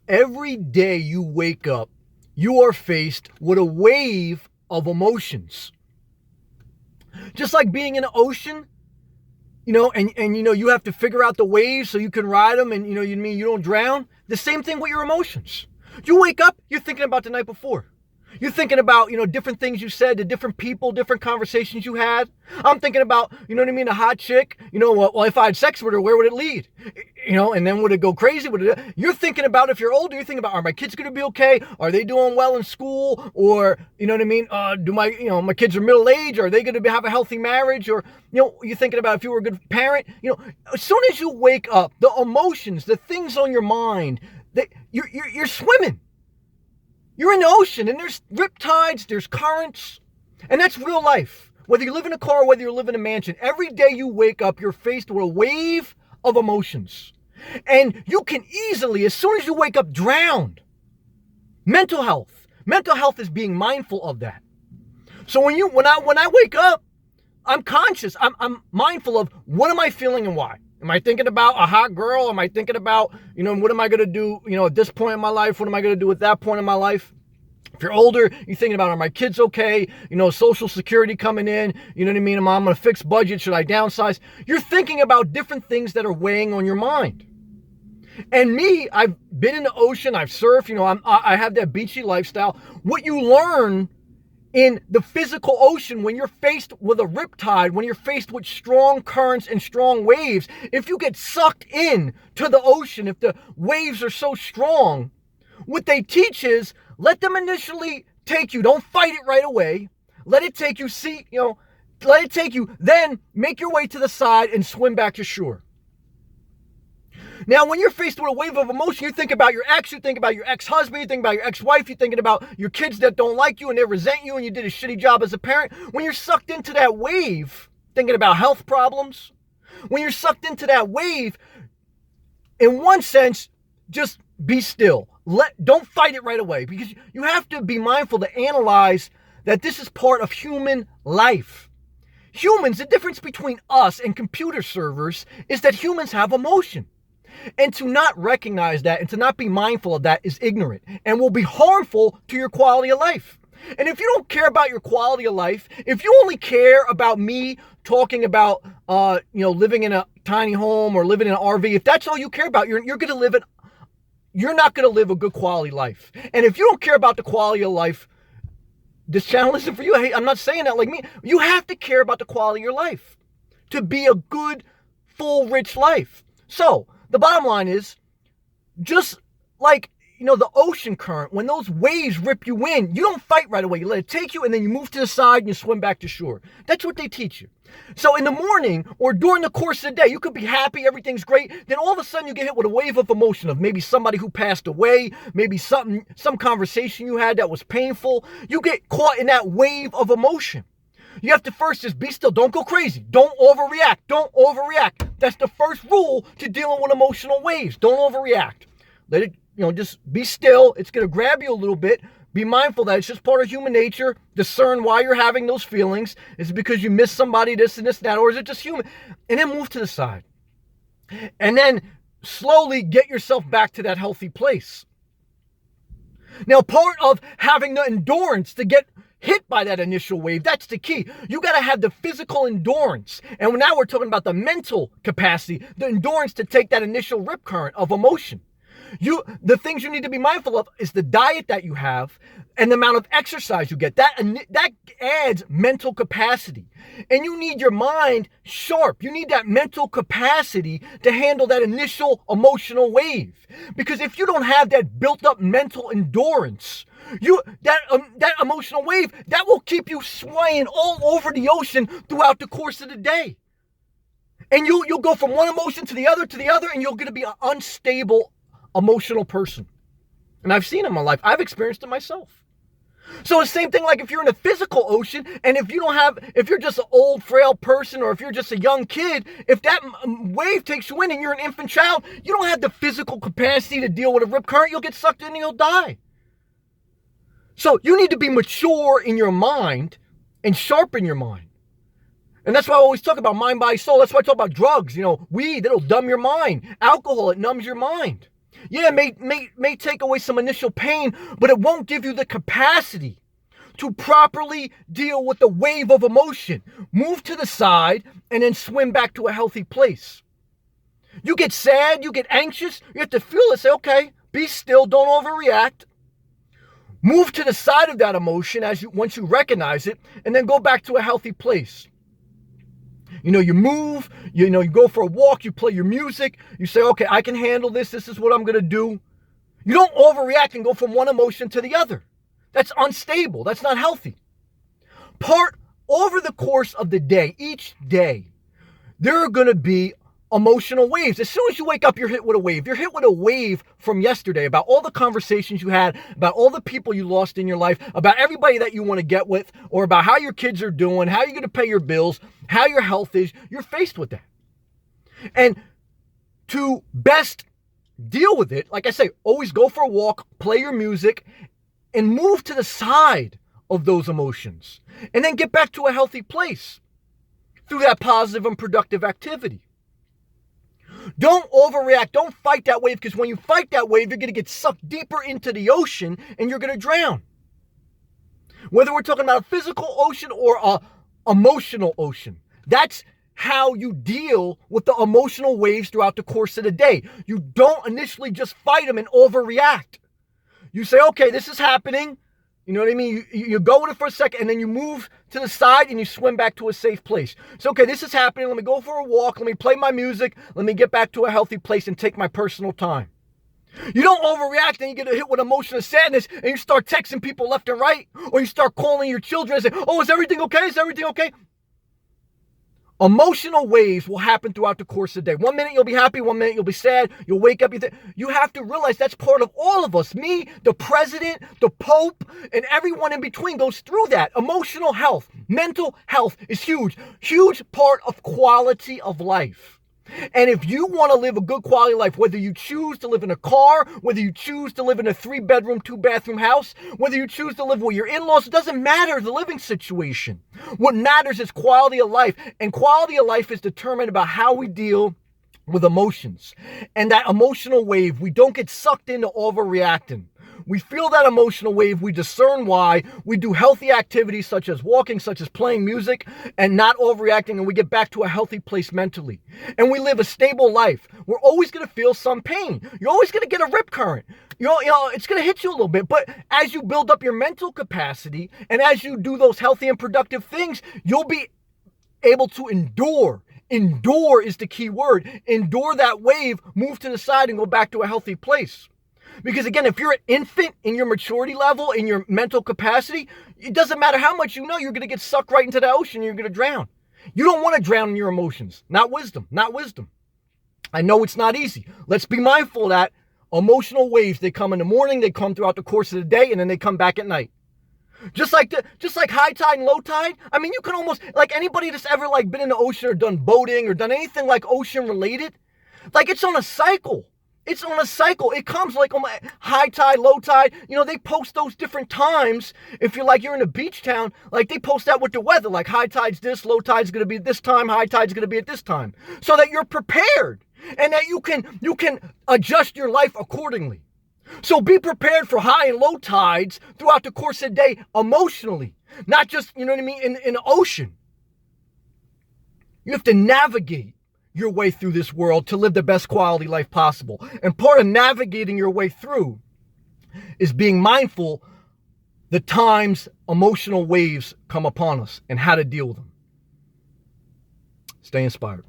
Every day you wake up, you are faced with a wave of emotions. Just like being in the ocean, you have to figure out the waves so you can ride them and, you don't drown. The same thing with your emotions. You wake up, you're thinking about the night before. You're thinking about, different things you said, the different people, different conversations you had. I'm thinking about, a hot chick. Well, if I had sex with her, where would it lead? And then would it go crazy? You're thinking about, if you're older, you're thinking about, are my kids going to be okay? Are they doing well in school? Or, do my kids are middle age? Are they going to have a healthy marriage? Or, you're thinking about if you were a good parent. As soon as you wake up, the emotions, the things on your mind, you're swimming. You're in the ocean, and there's riptides, there's currents, and that's real life. Whether you live in a car or whether you live in a mansion, every day you wake up, you're faced with a wave of emotions. And you can easily, as soon as you wake up, drown. Mental health. Mental health is being mindful of that. So when I wake up, I'm conscious. I'm mindful of what am I feeling and why. Am I thinking about a hot girl? Am I thinking about, what am I going to do, at this point in my life? What am I going to do at that point in my life? If you're older, you're thinking about, are my kids okay? Social security coming in. You know what I mean? Am I going to fix budget? Should I downsize? You're thinking about different things that are weighing on your mind. And me, I've been in the ocean. I've surfed. I have that beachy lifestyle. What you learn in the physical ocean, when you're faced with a riptide, when you're faced with strong currents and strong waves, if you get sucked in to the ocean, if the waves are so strong, what they teach is let them initially take you. Don't fight it right away. Let it take you, let it take you, then make your way to the side and swim back to shore. Now, when you're faced with a wave of emotion, you think about your ex, you think about your ex-husband, you think about your ex-wife, you're thinking about your kids that don't like you and they resent you and you did a shitty job as a parent. When you're sucked into that wave, thinking about health problems, when you're sucked into that wave, in one sense, just be still. Don't fight it right away, because you have to be mindful to analyze that this is part of human life. Humans, the difference between us and computer servers is that humans have emotion. And to not recognize that and to not be mindful of that is ignorant and will be harmful to your quality of life. And if you don't care about your quality of life, if you only care about me talking about, living in a tiny home or living in an RV, if that's all you care about, you're not going to live a good quality life. And if you don't care about the quality of life, this channel isn't for you. Hey, I'm not saying that like me. You have to care about the quality of your life to be a good, full, rich life. So the bottom line is, just like, the ocean current, when those waves rip you in, you don't fight right away. You let it take you and then you move to the side and you swim back to shore. That's what they teach you. So in the morning or during the course of the day, you could be happy, everything's great. Then all of a sudden you get hit with a wave of emotion of maybe somebody who passed away, maybe some conversation you had that was painful. You get caught in that wave of emotion. You have to first just be still. Don't go crazy. Don't overreact. Don't overreact. That's the first rule to dealing with emotional waves. Don't overreact. Let it, just be still. It's going to grab you a little bit. Be mindful that it's just part of human nature. Discern why you're having those feelings. Is it because you miss somebody, this and this and that, or is it just human? And then move to the side. And then slowly get yourself back to that healthy place. Now, part of having the endurance to get hit by that initial wave, that's the key. You got to have the physical endurance. And now we're talking about the mental capacity, the endurance to take that initial rip current of emotion. The things you need to be mindful of is the diet that you have and the amount of exercise you get. That adds mental capacity. And you need your mind sharp. You need that mental capacity to handle that initial emotional wave. Because if you don't have that built up mental endurance, that emotional wave, that will keep you swaying all over the ocean throughout the course of the day. And you'll go from one emotion to the other, and you're going to be an unstable emotional person. And I've seen it in my life. I've experienced it myself. So the same thing, like if you're in a physical ocean, and if you're just an old, frail person, or if you're just a young kid, if that wave takes you in and you're an infant child, you don't have the physical capacity to deal with a rip current. You'll get sucked in and you'll die. So you need to be mature in your mind and sharpen your mind. And that's why I always talk about mind, body, soul. That's why I talk about drugs. Weed, it'll dumb your mind. Alcohol, it numbs your mind. Yeah, it may take away some initial pain, but it won't give you the capacity to properly deal with the wave of emotion. Move to the side and then swim back to a healthy place. You get sad, you get anxious, you have to feel it, say, okay, be still, don't overreact. Move to the side of that emotion once you recognize it, and then go back to a healthy place. You move, you go for a walk, you play your music, you say, okay, I can handle this is what I'm going to do. You don't overreact and go from one emotion to the other. That's unstable. That's not healthy. Over the course of the day, each day, there are going to be emotional waves. As soon as you wake up, you're hit with a wave. You're hit with a wave from yesterday about all the conversations you had, about all the people you lost in your life, about everybody that you want to get with, or about how your kids are doing, how you're going to pay your bills, how your health is. You're faced with that. And to best deal with it, like I say, always go for a walk, play your music, and move to the side of those emotions. And then get back to a healthy place through that positive and productive activity. Don't overreact. Don't fight that wave, because when you fight that wave, you're going to get sucked deeper into the ocean and you're going to drown. Whether we're talking about a physical ocean or an emotional ocean, that's how you deal with the emotional waves throughout the course of the day. You don't initially just fight them and overreact. You say, okay, this is happening. You know what I mean? You go with it for a second, and then you move to the side and you swim back to a safe place. So, okay, this is happening. Let me go for a walk. Let me play my music. Let me get back to a healthy place and take my personal time. You don't overreact and you get hit with emotional sadness and you start texting people left and right, or you start calling your children and say, oh, is everything okay? Is everything okay? Emotional waves will happen throughout the course of the day. 1 minute you'll be happy, 1 minute you'll be sad. You'll wake up, you have to realize that's part of all of us. Me, the president, the Pope, and everyone in between goes through that. Emotional health, mental health is huge. Huge part of quality of life. And if you want to live a good quality of life, whether you choose to live in a car, whether you choose to live in a 3-bedroom, 2-bathroom house, whether you choose to live with your in-laws, it doesn't matter the living situation. What matters is quality of life. And quality of life is determined about how we deal with emotions. And that emotional wave, we don't get sucked into overreacting. We feel that emotional wave. We discern why. We do healthy activities such as walking, such as playing music, and not overreacting. And we get back to a healthy place mentally. And we live a stable life. We're always going to feel some pain. You're always going to get a rip current. It's going to hit you a little bit. But as you build up your mental capacity and as you do those healthy and productive things, you'll be able to endure. Endure is the key word. Endure that wave, move to the side, and go back to a healthy place. Because again, if you're an infant in your maturity level, in your mental capacity, it doesn't matter how much you know, you're going to get sucked right into the ocean and you're going to drown. You don't want to drown in your emotions. Not wisdom. I know it's not easy. Let's be mindful of that. Emotional waves, they come in the morning, they come throughout the course of the day, and then they come back at night. Just like high tide and low tide. I mean, you can almost, like anybody that's ever been in the ocean or done boating or done anything ocean related, it's on a cycle. It's on a cycle. It comes on high tide, low tide. They post those different times. If you're in a beach town, they post that with the weather. High tide's this, low tide's going to be this time, high tide's going to be at this time. So that you're prepared and that you can adjust your life accordingly. So be prepared for high and low tides throughout the course of the day emotionally. Not just, in the ocean. You have to navigate your way through this world to live the best quality life possible. And part of navigating your way through is being mindful the times emotional waves come upon us and how to deal with them. Stay inspired.